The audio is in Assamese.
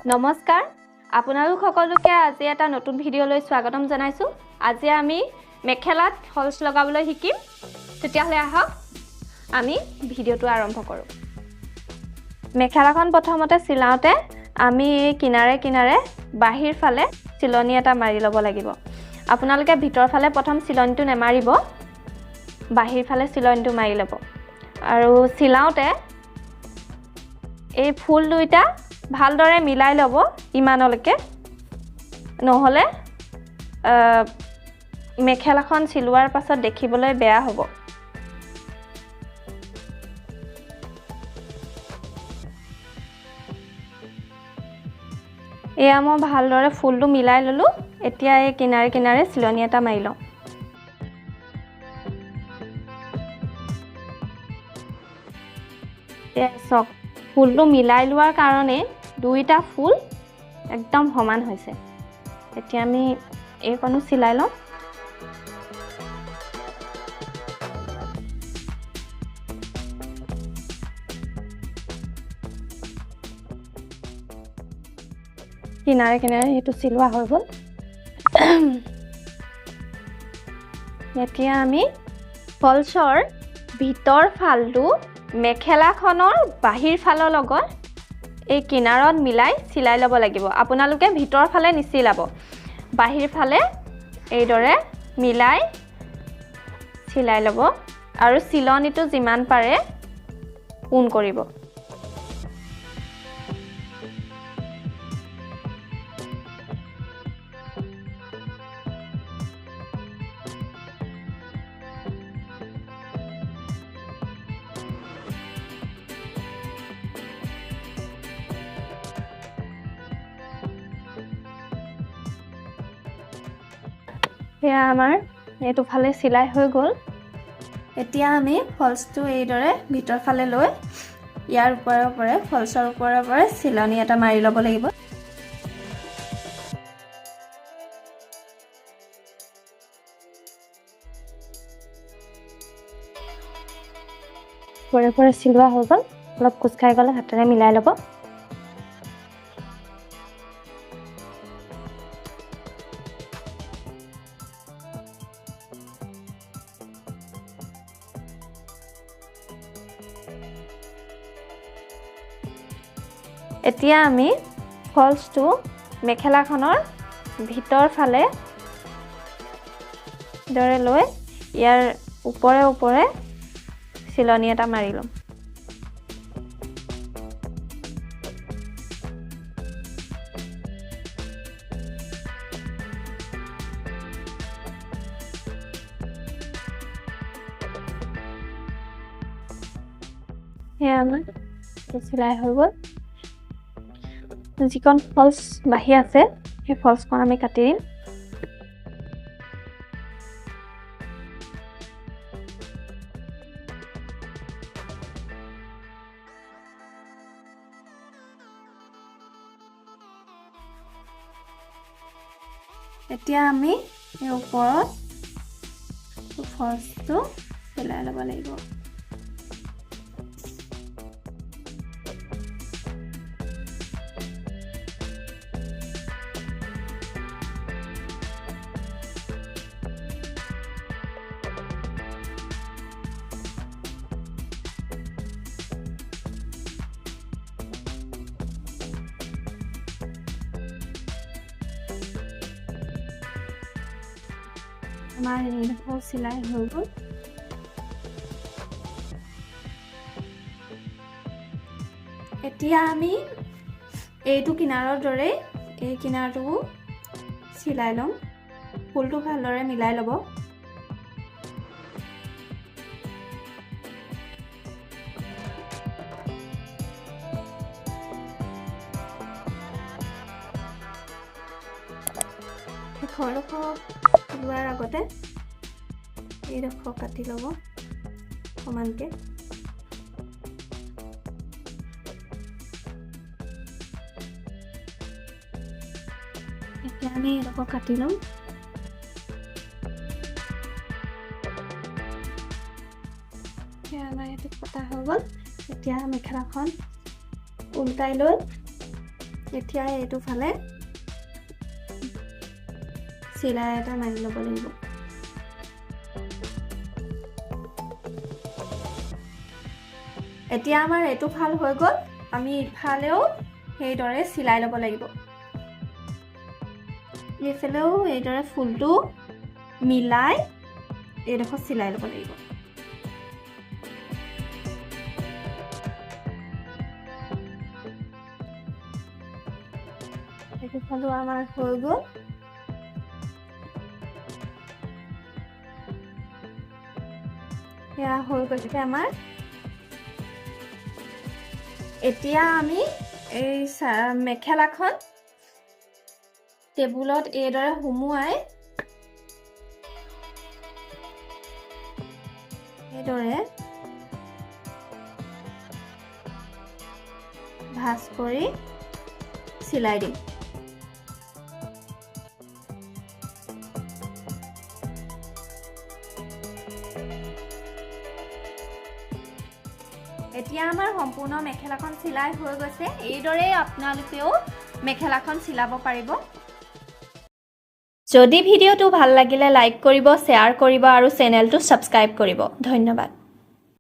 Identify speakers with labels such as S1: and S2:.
S1: নমস্কাৰ আপোনালোক সকলোকে আজি এটা নতুন ভিডিঅলৈ স্বাগতম জনাইছো আজি আমি মেখেলাত ফলস লগাবলৈ শিকিম তেতিয়াহলে আহক আমি ভিডিঅটো আৰম্ভ কৰো মেখেলাখন প্ৰথমতে সিলাওতে আমি কিনাৰে কিনাৰে বাহিৰ ফালে চিলনি এটা মাৰি লব লাগিব আপোনালোকে ভিতৰ ফালে প্ৰথম চিলনিটো নেমাৰিব বাহিৰ ফালে চিলনিটো মাৰি লব আৰু সিলাওতে এই ফুল দুইটা ভালদৰে মিলাই লব ইমানলৈকে নহলে মেখেলাখন চিলোৱাৰ পাছত দেখিবলৈ বেয়া হ'ব এয়া মই ভালদৰে ফুলটো মিলাই ললো এতিয়া এই কিনাৰে কিনাৰে চিলনি এটা মাৰি লওঁ এসক ফুলটো মিলাই লোৱাৰ কাৰণে দুইটা ফুল একদম সমান হৈছে এতিয়া আমি এইকণো চিলাই লওঁ কিনাৰে কিনাৰে হেতু চিলোৱা হৈ গ'ল এতিয়া আমি ফলছৰ ভিতৰ ফালটো মেখেলাখনৰ বাহিৰ ফালৰ লগত এই কিনাৰত মিলাই চিলাই লব লাগিব আপোনালোকে ভিতৰ ফালে নিচিলাব বাহিৰ ফালে এই দৰে মিলাই চিলাই লব আৰু চিলনিটো যিমান পাৰে পুন কৰিব এতিয়া আমাৰ এইটো ফালে চিলাই হৈ গ'ল এতিয়া আমি ফলছটো এই দৰে ভিতৰ ফালে লৈ ইয়াৰ ওপৰে ফলছৰ ওপৰে চিলনি এটা মাৰি ল'ব লাগিব ওপৰে চিলোৱা হৈ গ'ল অলপ কুচ খাই গ'লে হাতেৰে মিলাই ল'ব এতিয়া আমি ফলছটো মেখেলাখনৰ ভিতৰ ফালে দৰে লৈ ইয়াৰ ওপৰে চিলনি এটা মাৰি লম এয়া আমাৰ চিলাই হৈ গ'ল যিকণ ফলছ বাহি আছে সেই ফলছখন আমি কাটি দিম এতিয়া আমি এই ওপৰত ফলছটো চিলাই ল'ব লাগিব আমাৰ এইটো চিলাই হৈ গ'ল এতিয়া আমি এইটো কিনাৰৰ দৰে এই কিনাৰটো চিলাই লম ফুলটো ভালদৰে মিলাই ল'ব খৰখৰ লোৱাৰ আগতে এই ডোখৰ কাটি ল'ব সমানকে এতিয়া আমি এই ডোখৰ কাটি ল'ম আমাৰ এইটো কটা হৈ গ'ল এতিয়া মেখেলাখন উল্টাই লৈ এতিয়া এইটো ফালে চিলাই এটা মাৰি ল'ব লাগিব এতিয়া আমাৰ এইটো ফাল হৈ গ'ল আমি ইফালেও সেইদৰে চিলাই ল'ব লাগিব এইফালেও এইদৰে ফুলটো মিলাই এইডোখৰ চিলাই ল'ব লাগিব এইটো ফালো আমাৰ হৈ গ'ল এয়া হৈ গৈছে আমাৰ এতিয়া আমি এই মেখেলাখন টেবুলত এইদৰে সুমুৱাই এইদৰে ভাঁজ কৰি চিলাই দিম এতিয়া আমাৰ সম্পূৰ্ণ মেখেলাখন চিলাই হৈ গৈছে এইদৰে আপোনালোকেও মেখেলাখন চিলাব পাৰিব যদি ভিডিওটো ভাল লাগিলে লাইক কৰিব শ্বেয়াৰ কৰিব আৰু চেনেলটো সাবস্ক্ৰাইব কৰিব ধন্যবাদ